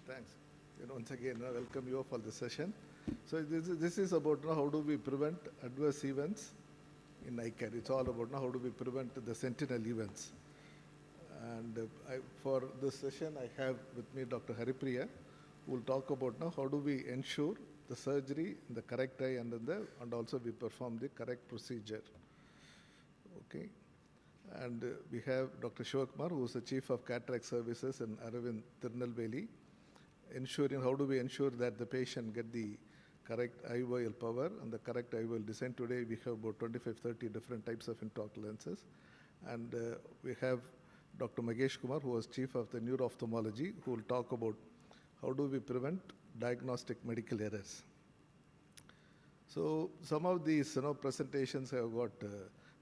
Thanks. Once again, welcome you for this session. So this is about how do we prevent adverse events in eye care. It's all about how do we prevent the sentinel events. And for this session, I have with me Dr. Haripriya, who will talk about how do we ensure the surgery in the correct eye and also we perform the correct procedure. Okay. And we have Dr. Shivakumar, who is the Chief of Cataract Services in Ravindran, Tirunelveli, ensuring how do we ensure that the patient get the correct IOL power and the correct IOL design. Today we have about 25-30 different types of intraocular lenses. And we have Dr. Magesh Kumar, who was Chief of the Neuro-Ophthalmology, who will talk about how do we prevent diagnostic medical errors. So some of these presentations have got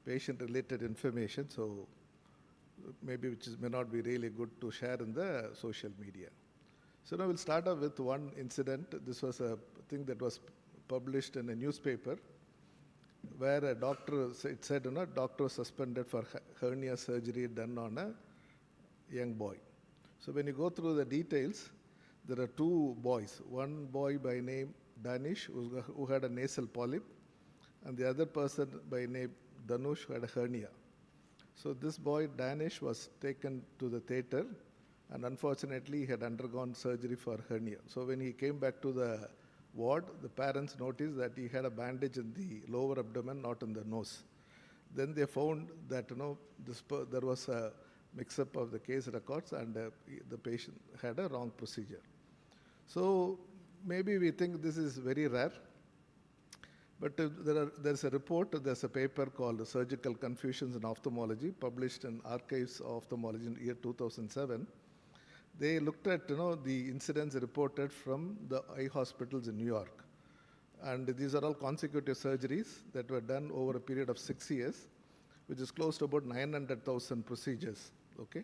patient-related information, so maybe which may not be really good to share in the social media. So now we'll start off with one incident. This was a thing that was published in a newspaper where a doctor, it said, doctor was suspended for hernia surgery done on a young boy. So when you go through the details, there are two boys. One boy by name Danish, who had a nasal polyp, and the other person by name Dhanush, who had a hernia. So this boy, Danish, was taken to the theatre, and unfortunately he had undergone surgery for hernia. So when he came back to the ward, the parents noticed that he had a bandage in the lower abdomen, not in the nose. Then they found that there was a mix-up of the case records, and the patient had a wrong procedure. So maybe we think this is very rare, but there's a report, there's a paper called Surgical Confusions in Ophthalmology, published in Archives of Ophthalmology in year 2007. They looked at the incidents reported from the eye hospitals in New York. And these are all consecutive surgeries that were done over a period of 6 years, which is close to about 900,000 procedures. Okay?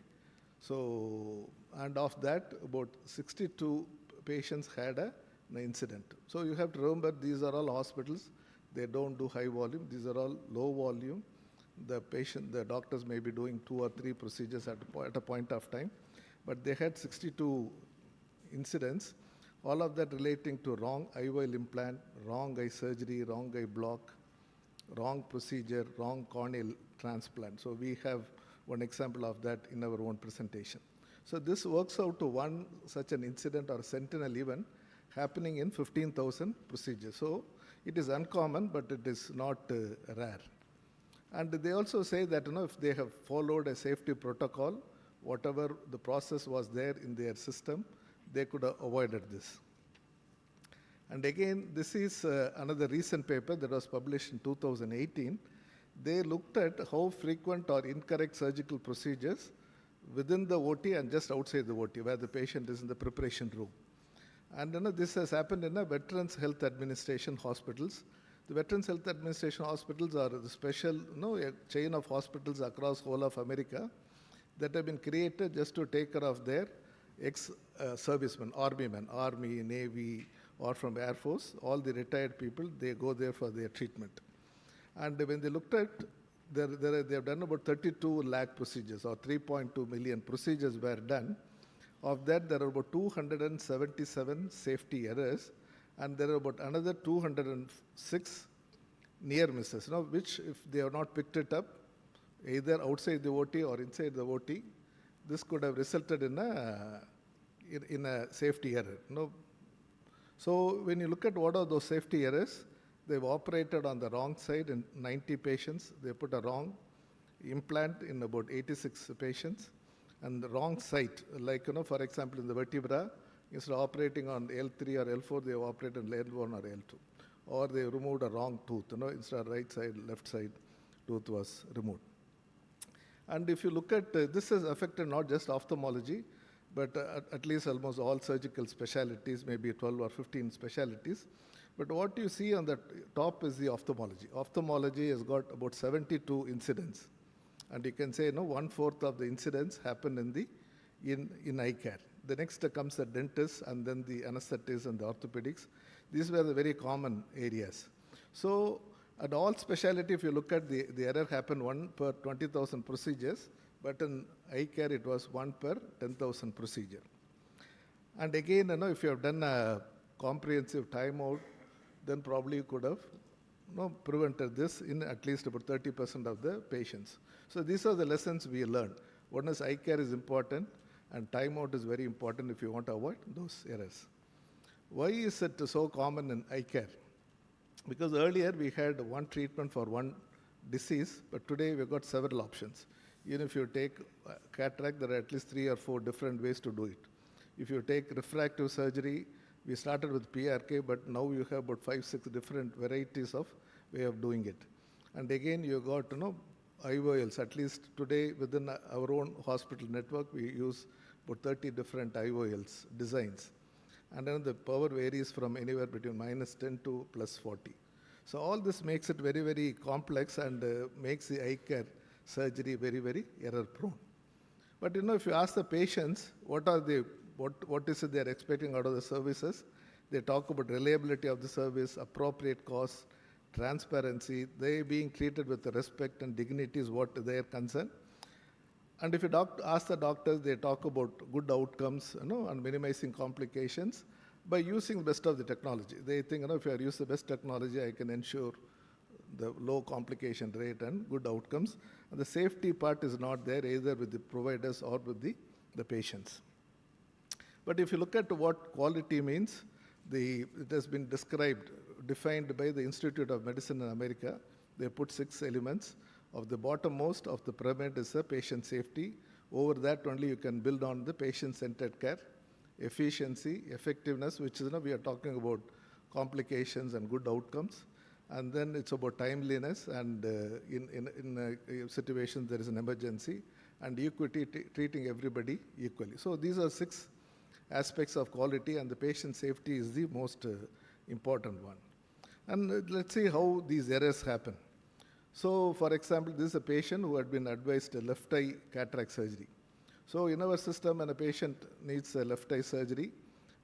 So, and of that, about 62 patients had an incident. So you have to remember, these are all hospitals. They don't do high volume. These are all low volume. The doctors may be doing 2 or 3 procedures at a point of time. But they had 62 incidents, all of that relating to wrong IOL implant, wrong eye surgery, wrong eye block, wrong procedure, wrong corneal transplant. So we have one example of that in our own presentation. So this works out to one such an incident or sentinel event happening in 15,000 procedures. So it is uncommon, but it is not rare. And they also say that if they have followed a safety protocol, whatever the process was there in their system, they could have avoided this. And again, this is another recent paper that was published in 2018. They looked at how frequent or incorrect surgical procedures within the OT and just outside the OT, where the patient is in the preparation room. And this has happened in a Veterans Health Administration hospitals. The Veterans Health Administration hospitals are the special a chain of hospitals across whole of America that have been created just to take care of their ex-servicemen, Army, Navy, or from Air Force. All the retired people, they go there for their treatment. And when they looked at, they have done about 32 lakh procedures, or 3.2 million procedures were done. Of that, there are about 277 safety errors, and there are about another 206 near misses, which if they have not picked it up, either outside the OT or inside the OT, this could have resulted in a safety error. So when you look at what are those safety errors, they've operated on the wrong side in 90 patients. They put a wrong implant in about 86 patients, and the wrong site, like for example in the vertebra, instead of operating on L3 or L4, they have operated on L1 or L2, or they removed a wrong tooth. Instead of right side, left side tooth was removed. And if you look at, this has affected not just ophthalmology, but at least almost all surgical specialties, maybe 12 or 15 specialties. But what you see on the top is the ophthalmology. Ophthalmology has got about 72 incidents. And you can say, 1/4 of the incidents happen in eye care. The next comes the dentist, and then the anesthetists and the orthopedics. These were the very common areas. So at all specialty, if you look at the error happened 1 per 20,000 procedures, but in eye care it was 1 per 10,000 procedure. And again, if you have done a comprehensive timeout, then probably you could have prevented this in at least about 30% of the patients. So these are the lessons we learned. One is eye care is important, and timeout is very important if you want to avoid those errors. Why is it so common in eye care? Because earlier we had one treatment for one disease, but today we've got several options. Even if you take cataract, there are at least 3 or 4 different ways to do it. If you take refractive surgery, we started with PRK, but now you have about 5-6 different varieties of way of doing it. And again, you got IOLs. At least today, within our own hospital network, we use about 30 different IOLs designs. And then the power varies from anywhere between -10 to +40. So all this makes it very, very complex and makes the eye care surgery very, very error prone. But if you ask the patients what is it they're expecting out of the services, they talk about reliability of the service, appropriate cost, transparency, they being treated with respect and dignity is what their concern. And if you ask the doctors, they talk about good outcomes, and minimizing complications by using the best of the technology. They think, if I use the best technology, I can ensure the low complication rate and good outcomes. And the safety part is not there either with the providers or with the patients. But if you look at what quality means, it has been defined by the Institute of Medicine in America. They put 6 elements. Of the bottommost of the pyramid is the patient safety. Over that only you can build on the patient-centered care, efficiency, effectiveness, which is, we are talking about complications and good outcomes. And then it's about timeliness and in situations there is an emergency, and equity, treating everybody equally. So these are 6 aspects of quality, and the patient safety is the most important one. And let's see how these errors happen. So, for example, this is a patient who had been advised a left eye cataract surgery. So, in our system, when a patient needs a left eye surgery,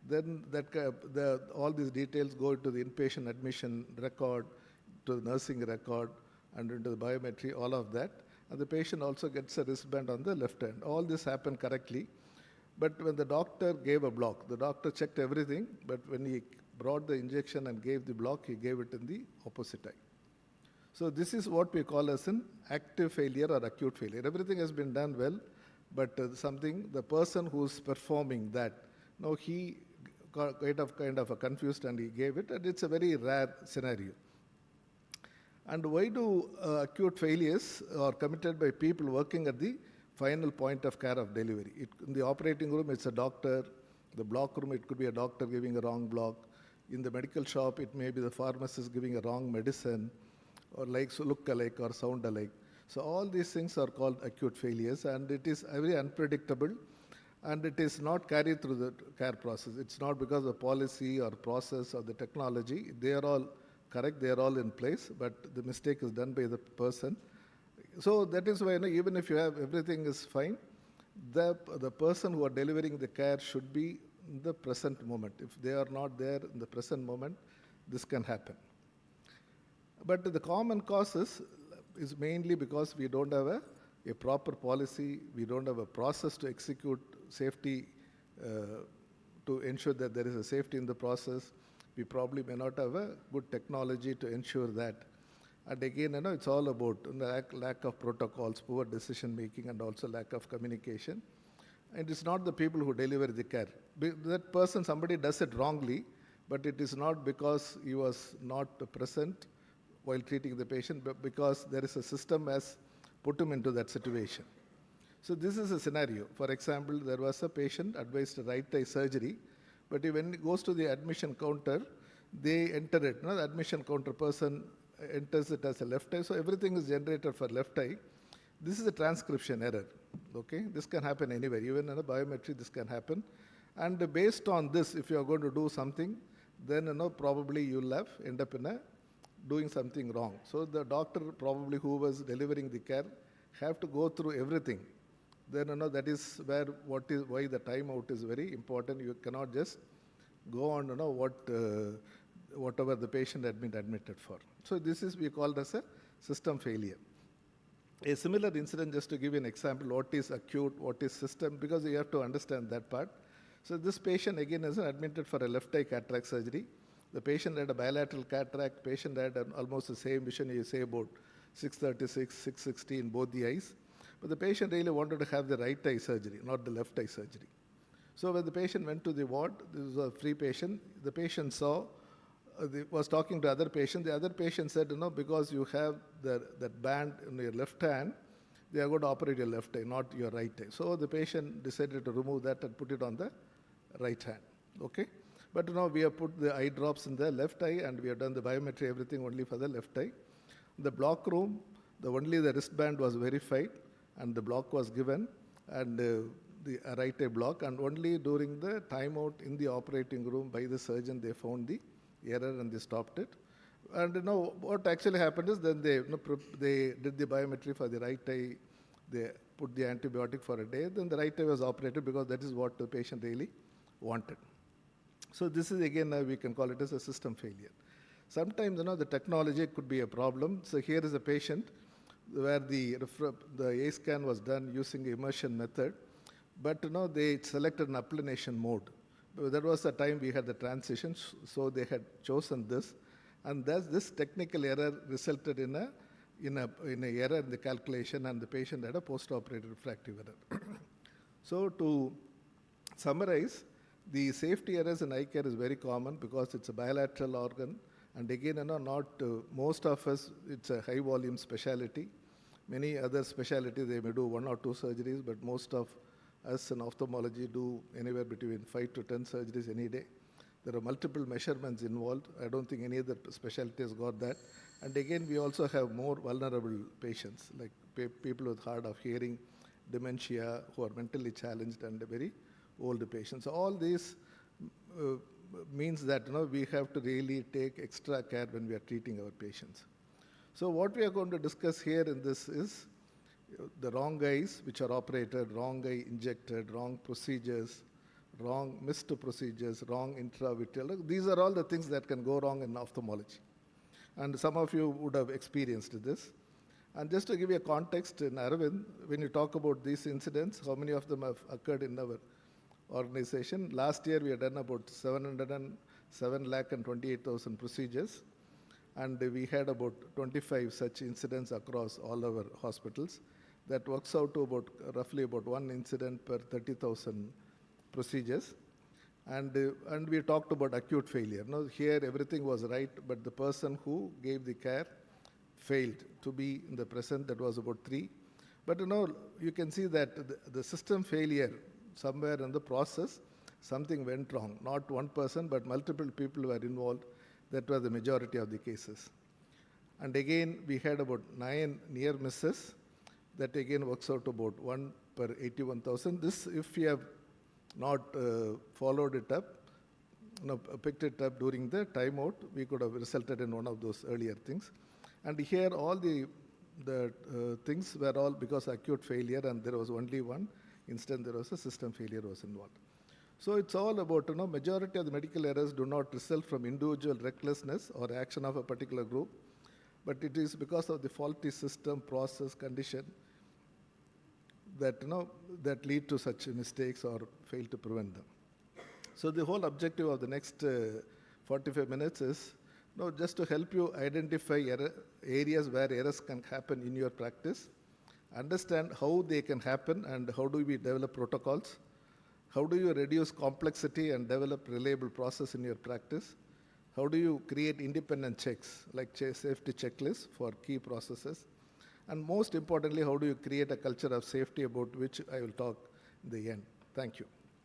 then all these details go into the inpatient admission record, to the nursing record, and into the biometry, all of that. And the patient also gets a wristband on the left hand. All this happened correctly. But when the doctor gave a block, the doctor checked everything, but when he brought the injection and gave the block, he gave it in the opposite eye. So this is what we call as an active failure or acute failure. Everything has been done well, but the person who's performing that, he got kind of confused and he gave it, and it's a very rare scenario. And why do acute failures are committed by people working at the final point of care of delivery? In the operating room, it's a doctor. The block room, it could be a doctor giving a wrong block. In the medical shop, it may be the pharmacist giving a wrong medicine, or look alike or sound alike. So all these things are called acute failures, and it is very unpredictable, and it is not carried through the care process. It's not because of policy or process or the technology. They are all correct, they are all in place, but the mistake is done by the person. So that is why even if you have everything is fine, the person who are delivering the care should be in the present moment. If they are not there in the present moment, this can happen. But the common causes is mainly because we don't have a proper policy, we don't have a process to execute safety, to ensure that there is a safety in the process. We probably may not have a good technology to ensure that. And again, it's all about the lack of protocols, poor decision making, and also lack of communication. And it's not the people who deliver the care. That person, somebody does it wrongly, but it is not because he was not present while treating the patient, but because there is a system has put him into that situation. So this is a scenario. For example, there was a patient advised right eye surgery, but when he goes to the admission counter, they enter it. The admission counter person enters it as a left eye, so everything is generated for left eye. This is a transcription error. Okay, this can happen anywhere. Even in a biometry, this can happen. And based on this, if you are going to do something, then probably you'll end up in doing something wrong. So the doctor, probably who was delivering the care, have to go through everything. Then that is why the timeout is very important. You cannot just go on whatever the patient had been admitted for. So this is we call as a system failure. A similar incident, just to give you an example, what is acute, what is system, because you have to understand that part. So this patient again is admitted for a left eye cataract surgery. The patient had a bilateral cataract. Patient had almost the same vision you say about 636, 660 in both the eyes. But the patient really wanted to have the right eye surgery, not the left eye surgery. So when the patient went to the ward, this was a free patient, the patient was talking to other patient. The other patient said, because you have that band in your left hand, they are going to operate your left eye, not your right eye. So the patient decided to remove that and put it on the right hand. Okay? But we have put the eye drops in the left eye and we have done the biometry, everything only for the left eye. In the block room, only the wristband was verified and the block was given and the right eye block, and only during the timeout in the operating room by the surgeon they found the error and they stopped it. And what actually happened is then they did the biometry for the right eye, they put the antibiotic for a day, then the right eye was operated because that is what the patient really wanted. So this is again, we can call it as a system failure. Sometimes, the technology could be a problem. So here is a patient where the A scan was done using immersion method, but they selected an applanation mode. That was the time we had the transition, so they had chosen this, and thus this technical error resulted in a error in the calculation, and the patient had a post-operative refractive error. So to summarize, the safety errors in eye care is very common because it's a bilateral organ, and again, most of us, it's a high volume specialty. Many other specialties, they may do 1 or 2 surgeries, but most of us in ophthalmology do anywhere between 5 to 10 surgeries any day. There are multiple measurements involved. I don't think any other specialty has got that. And again, we also have more vulnerable patients, like people with hard of hearing, dementia, who are mentally challenged, and very old patients. So all these means that we have to really take extra care when we are treating our patients. So what we are going to discuss here in this is the wrong eyes which are operated, wrong eye injected, wrong procedures, wrong missed procedures, wrong intravitreal. These are all the things that can go wrong in ophthalmology. And some of you would have experienced this. And just to give you a context, in Aravind, when you talk about these incidents, how many of them have occurred in our organization? Last year, we had done about 7,28,000 procedures. And we had about 25 such incidents across all our hospitals. That works out to roughly about 1 incident per 30,000 procedures. And we talked about acute failure. Here everything was right, but the person who gave the care failed to be in the present. That was about 3. But you can see that the system failure, somewhere in the process, something went wrong. Not one person, but multiple people were involved. That was the majority of the cases. And again, we had about 9 near misses. That again works out to about 1 per 81,000. This, if we have not followed it up, picked it up during the timeout, we could have resulted in one of those earlier things. And here all the things were all because of acute failure, and there was only one instance there was a system failure was involved. So it's all about, majority of the medical errors do not result from individual recklessness or action of a particular group, but it is because of the faulty system, process, condition that, that lead to such mistakes or fail to prevent them. So the whole objective of the next 45 minutes is just to help you identify areas where errors can happen in your practice, understand how they can happen and how do we develop protocols, how do you reduce complexity and develop reliable process in your practice, how do you create independent checks like safety checklists for key processes, and most importantly, how do you create a culture of safety about which I will talk in the end. Thank you.